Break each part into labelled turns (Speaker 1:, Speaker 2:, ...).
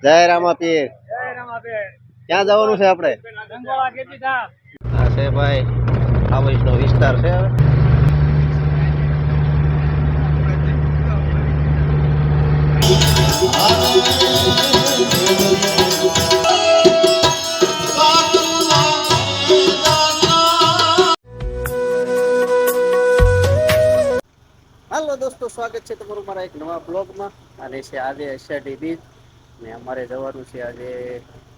Speaker 1: જય રામાપીર. ક્યાં જવાનું છે આપણે? હા છે ભાઈ, આવડનો વિસ્તાર છે. હાલો દોસ્તો, સ્વાગત છે તમારું મારા એક નવા બ્લોગમાં. અને છે આજે અષાઢી બીજ ને અમારે જવાનું છે આજે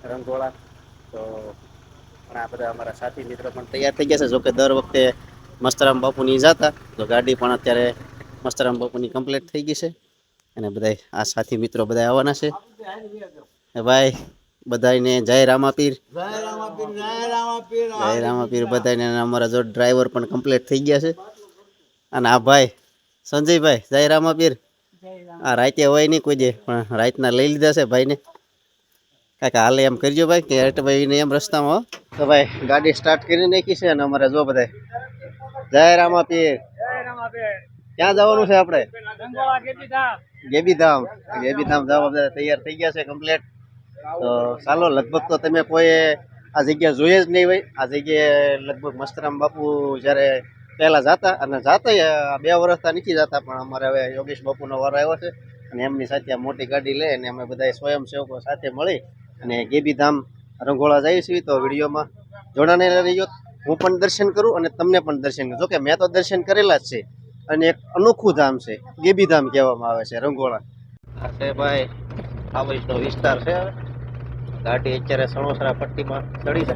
Speaker 1: રંગોળા. તો પણ આ બધા અમારા સાથી મિત્રો પણ તૈયાર થઈ ગયા છે. જોકે દર વખતે મસ્તરામ બાપુની જતા, તો ગાડી પણ અત્યારે મસ્તરામ બાપુની કમ્પ્લીટ થઈ ગઈ છે. અને બધા આ સાથી મિત્રો બધા આવવાના છે. ભાઈ બધાને જય રામાપીર. જય રામાપીર, જય રામાપીર, જય રામાપીર બધાને. અમારા જો ડ્રાઈવર પણ કમ્પ્લીટ થઈ ગયા છે. અને આ ભાઈ સંજયભાઈ, જય રામાપીર. આ રાતે હોય નહીં કોઈ દે, પણ રાતના લઈ લીધા છે ભાઈને. કાંઈક હાલે એમ કરજો ભાઈ, કે ભાઈ ને એમ રસ્તામાં. તો ભાઈ ગાડી સ્ટાર્ટ કરી નાખી છે. અને અમારે જો બધા જય રામાપીર. ક્યાં જવાનું છે આપણે? ગેબીધામ. ગેબીધામ જવા બધા તૈયાર થઈ ગયા છે કમ્પ્લીટ. તો ચાલો, લગભગ તો તમે કોઈ આ જગ્યા જોઈએ જ નહીં હોય. આ જગ્યાએ લગભગ મસ્તરામ બાપુ જ્યારે પહેલાં જતા, અને જાતા 2 વર્ષથી નથી જતા, પણ અમારે હવે યોગેશ બાપુનો વારો આવ્યો છે. અને એમની સાથે મોટી ગાડી લઈ અને અમે બધા સ્વયંસેવકો સાથે મળી અને ગેબીધામ રંગોળા જઈએ છીએ. તો વિડીયોમાં જોડાને રહીજો. હું પણ દર્શન કરું અને તમને પણ દર્શન કરું. જોકે મેં તો દર્શન કરેલા જ છે. અને એક અનોખું ધામ છે, ગેબીધામ કહેવામાં આવે છે રંગોળા. આ છે ભાઈ આવડનો વિસ્તાર છે. ગાડી અત્યારે સણોસરા પટ્ટીમાં ચડી છે.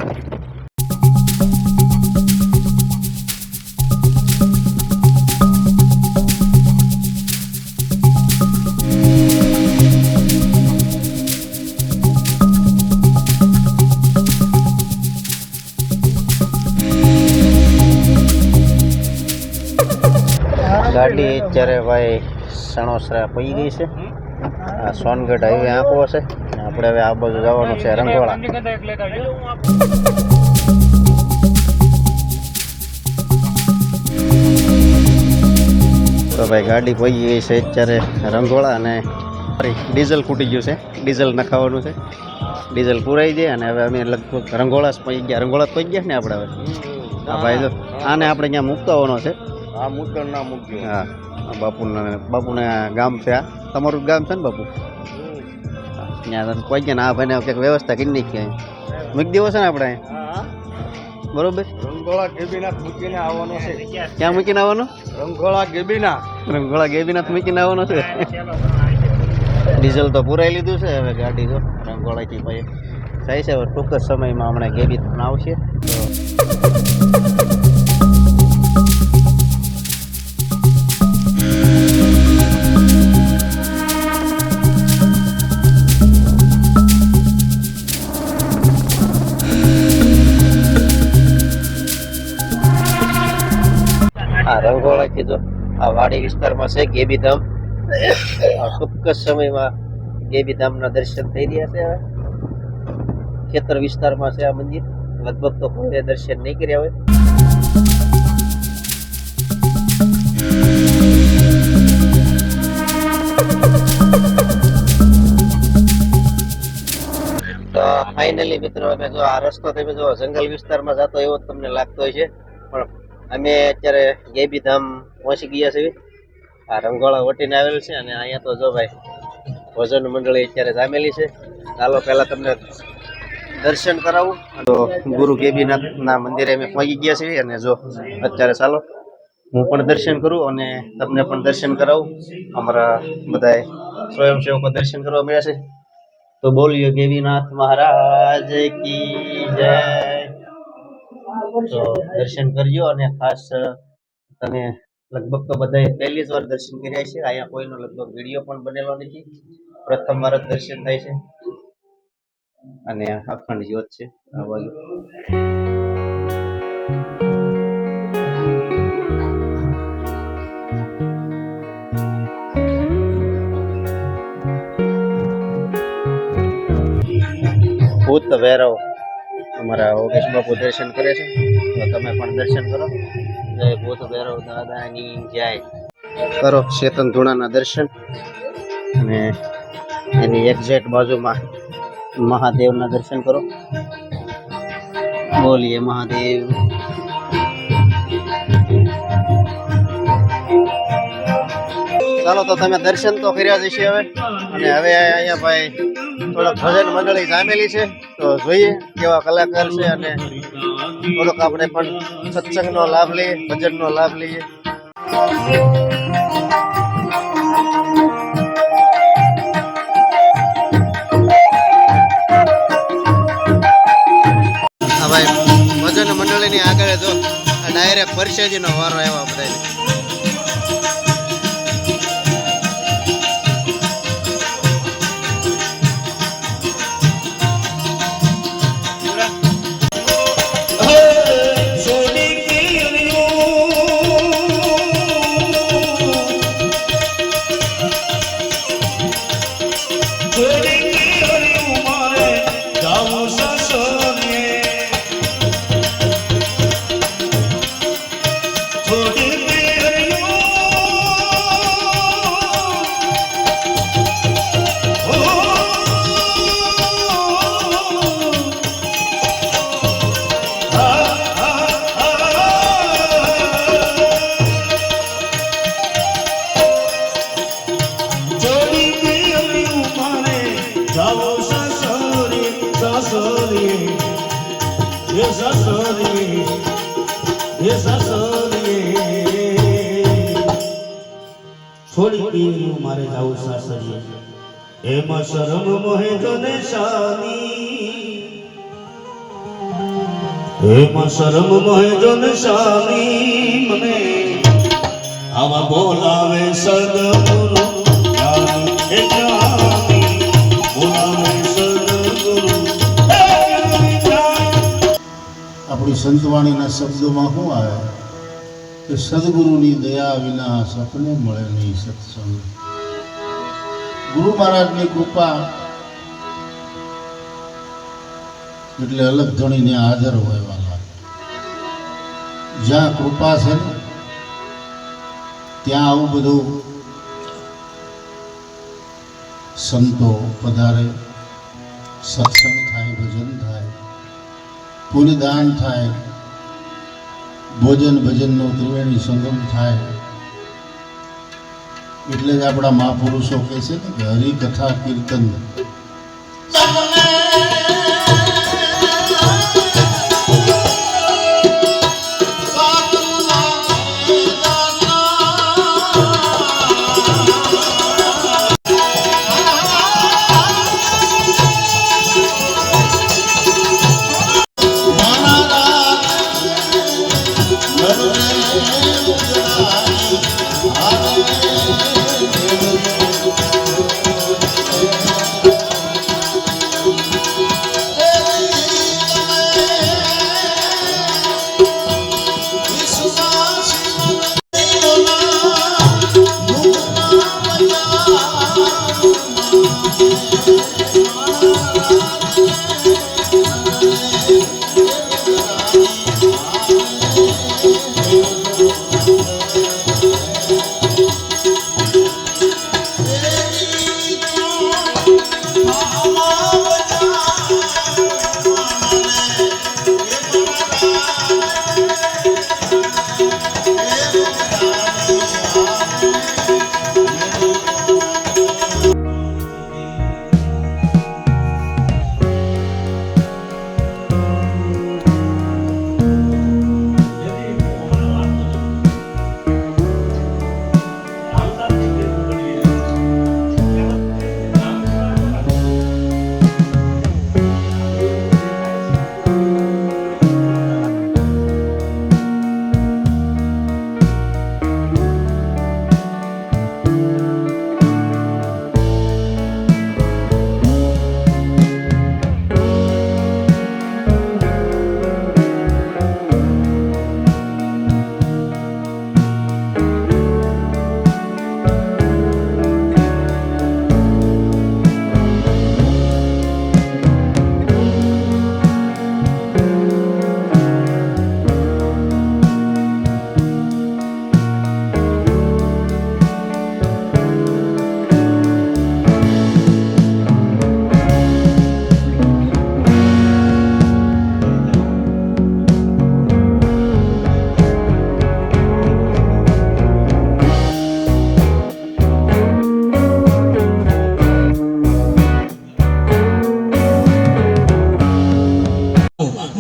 Speaker 1: ગાડી અત્યારે ભાઈ સણોસરા પડી ગઈ છે. આ સોનગઢ હાઈવે આંકવો છે. આપણે હવે આ બાજુ જવાનું છે રંગોળા. તો ભાઈ ગાડી પડી ગઈ છે અત્યારે રંગોળા. અને ડીઝલ ખૂટી ગયું છે, ડીઝલ નખાવાનું છે. ડીઝલ પૂરાઈ જાય અને હવે અમે લગભગ રંગોળા જ પડી ગયા. રંગોળા જ પડી ગયા ને આપણે હવે. હા ભાઈ, જો આને આપણે ત્યાં મૂકતો આવવાનો છે. હા, મૂકણ ના મૂકજો. હા, બાપુના ગામ છે. આ તમારું ગામ છે ને બાપુ? ત્યાં કોઈ ગયા ને આ ભાઈને કંઈક વ્યવસ્થા કરી નાખી. મૂકી દેવો છે ને આપણે બરોબર. રંગોળા ગેબીનાથ મૂકીને આવવાનો છે. ક્યાં મૂકીને આવવાનો? રંગોળા ગેબીનાથ. રંગોળા ગેબીનાથ મૂકીને આવવાનો છે. ડીઝલ તો પુરાઈ લીધું છે. હવે ગાડી જો રંગોળાથી ભાઈ થાય છે. હવે ટૂંક જ સમયમાં હમણાં ગેબીનાથ આવશે. આ રંગોળા કીધું આ વાડી વિસ્તારમાં છે ગેબીધામ. ટૂંક જ સમયમાં ગેબીધામના દર્શન થઈ રહ્યા છે. હવે ખેતર વિસ્તારમાં છે આ મંદિર. લગભગ તો કોઈ દર્શન નહીં કર્યા હોય. તો ફાઇનલી મિત્રો, અમે જો આ રસ્તો તમે જો જંગલ વિસ્તારમાં જતો એવો તમને લાગતો હોય છે, પણ અમે અત્યારે ગેબીધામ પહોંચી ગયા છીએ. આ રંગોળા વટીને આવેલું છે. અને અહીંયા તો જો ભાઈ ભજન મંડળી અત્યારે જામેલી છે. ચાલો પહેલા તમને દર્શન કરાવું. તો ગુરુ ગેબીનાથના મંદિરે અમે પહોંચી ગયા છીએ. અને જો અત્યારે ચાલો હું પણ દર્શન કરું અને તમને પણ દર્શન કરાવું. અમારા બધા સ્વયંસેવકો દર્શન કરવા મળ્યા છે. તો બોલીએ ગેબીનાથ મહારાજ કી જય. તો દર્શન કરજો. અને ખાસ તમે લગભગ તો બધા પહેલી જ વાર દર્શન કર્યા છે. અહીંયા કોઈનો લગભગ વિડીયો પણ બનેલો નથી. પ્રથમ વાર જ દર્શન થાય છે. અને અખંડ જ્યોત છે આ બાજુ. ભૂત ભૈરવ અમારા યોગેશ બાપુ દર્શન કરે છે. તો તમે પણ દર્શન કરો. જય ભૂત ભૈરવ દાદાની જય. કરો ચેતન ધૂણાના દર્શન. અને એની એક્ઝેક્ટ બાજુમાં મહાદેવના દર્શન કરો. બોલીએ મહાદેવ. ચાલો તો તમે દર્શન તો કર્યા જશે હવે, અને હવે અહીંયા ભાઈ થોડોક ભજન મંડળી જામેલી છે, તો જોઈએ કેવા કલાકાર છે, અને થોડોક આપણે પણ સત્સંગનો લાભ લઈએ, ભજનનો લાભ લઈએ. હા ભાઈ, ભજન મંડળીની આગળ જો ડાયરેક્ટ પરસેજીનો વારો આવ્યો બધાને.
Speaker 2: થોડી પીર મારે જાવું સાસરીએ, એમાં શરમ મોહે તો નિશાની, એમાં શરમ મોહે તો નિશાની. મને આવા બોલાવે સદગુરુ જ્ઞાની, બોલાવે સદગુરુ.
Speaker 3: આપણી સંતવાણીના શબ્દોમાં શું આવે કે સદગુરુની દયા વિના સપને મળે નહીં સત્સંગ. ગુરુ મહારાજની કૃપા એટલે અલગ ધણીને હાજર હોય વાલા. જ્યાં કૃપા છે ને ત્યાં આવું બધું સંતો પધારે, સત્સંગ થાય, ભજન થાય, પુણ્યદાન થાય, ભોજન ભજનનો ત્રિવેણી સંગમ થાય. એટલે જ આપણા મહાપુરુષો કહે છે ને કે હરિકથા કીર્તન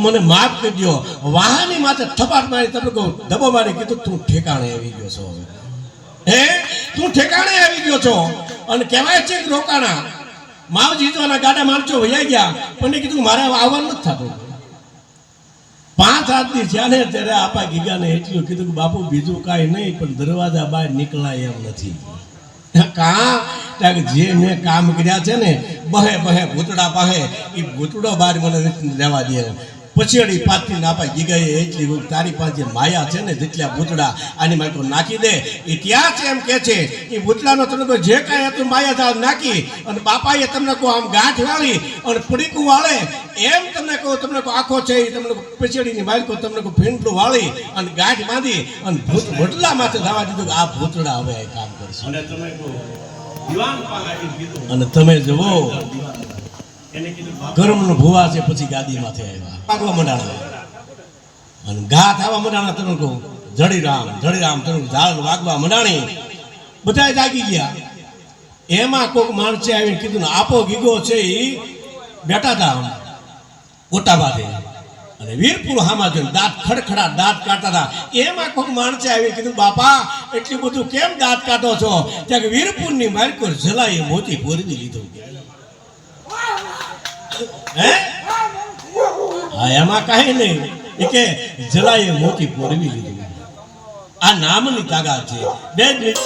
Speaker 4: મને માફ કરી દો. વાહની માથે થપાટ મારી તમે કહું ધબો મારી કીધું તું ઠેકાણે આવી ગયો છો હવે. હે તું ઠેકાણે આવી ગયો છો. અને કહેવાય છે કે રોકાણા માવજી તો આના ગાડા મારચો વૈયા ગયા પણ એ કીધું મારે આવવાનું નથી થતું. 5 રાતની થયા ને ત્યારે આપા ગીગાને એટલું કીધું કે બાપુ બીજું કાંઈ નહીં પણ દરવાજા બહાર નીકળાય એમ નથી. જે મેં કામ કર્યા છે ને બહે ભૂતડા પાહે એ ભૂતડો બહાર મને લેવા દે. પછીડી પાછી નાપા ગીગાએ એટલી તારી પાસે માયા છે ને જેટલા ભૂતડા આની માટે નાખી દે. એ ત્યાં જ એમ કે છે એ ભૂતડાનો તમને જે કાંઈ હતું માયા નાખી અને બાપાએ તમને કહો આમ ગાંઠ વાળી અને પડીકું વાળે એમ તમને કહું તમને આખો છે એ તમને પછીડીની માલિકો તમને કહું ફીંડલું વાળી અને ગાંઠ બાંધી અને ભૂતડા માથે થવા દીધું આ ભૂતડા હવે એ કામ કરશે. અને તમે જુઓ ગરમનો ભુવા છે પછી ગાદી માથે આવ્યા પાકવા મંડાણા અને ઘા થવા મંડાણા. તમે કહું જડીરામ તમે ઝાડ વાગવા મંડાણી બધા જાગી ગયા. એમાં કોઈક માણસે આવીને કીધું ને આપો ગીગો છે એ બેઠા હતા ઓટા બાંધે અને વીરપુર હામાં જોઈને દાંત ખડખડા દાંત કાઢતા હતા. એમાં કોઈક માણસે આવીને કીધું બાપા એટલું બધું કેમ દાંત કાઢો છો? ત્યાં કે વીરપુરની માલકોર જલાએ મોતી પોરવી લીધું. હે હા એમાં કાંઈ નહીં એ કે જલાએ મોતી પોરવી લીધું. આ નામની તાકાત છે. બે જ મિનિટ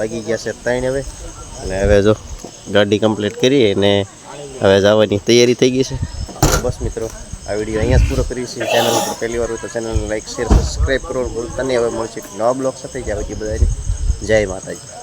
Speaker 1: વાગી ગયા છે 3 હવે અને હવે જો ગાડી કમ્પ્લીટ કરી અને હવે જવાની તૈયારી થઈ ગઈ છે. બસ મિત્રો આ વિડીયો અહીંયા જ પૂરો કરીએ છીએ. ચેનલ પર પહેલી વાર હોય તો ચેનલને લાઈક શેર સબસ્ક્રાઈબ કરવાનું ભૂલતા નહીં. હવે મળશે નવા બ્લોગ સાથે જ આવી બધાની જય માતાજી.